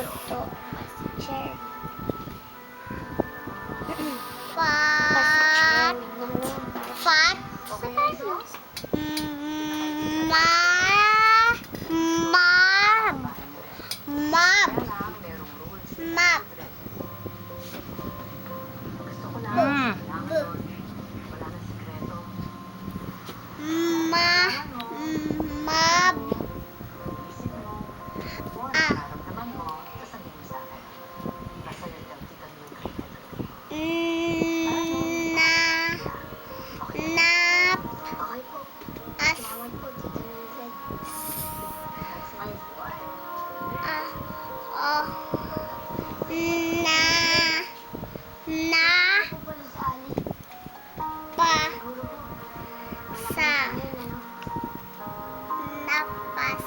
Ito. Chair. Fat. Fat. Ma. Mab. Mab. Map. Ma. Mab. Nap. As. Na. Pa. Sa. Napas.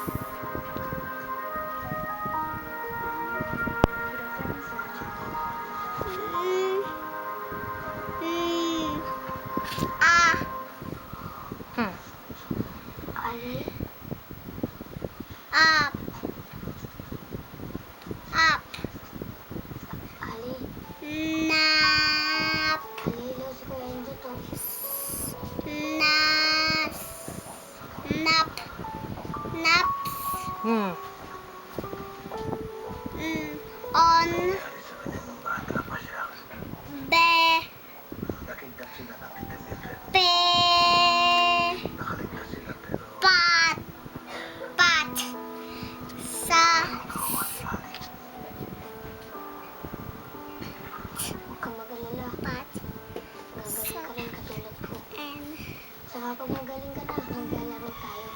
Ali. Up. Up. Ali. Nap. Alilaw si Kuya Enzo to. Nas. Nap. Naps. On. Be. Pe. Pat. Pat. Sa. Huwag kang mag-alala. Pat. Gagaling ka rin katulad ko. Saka pag magaling ka na, maglalaro tayo.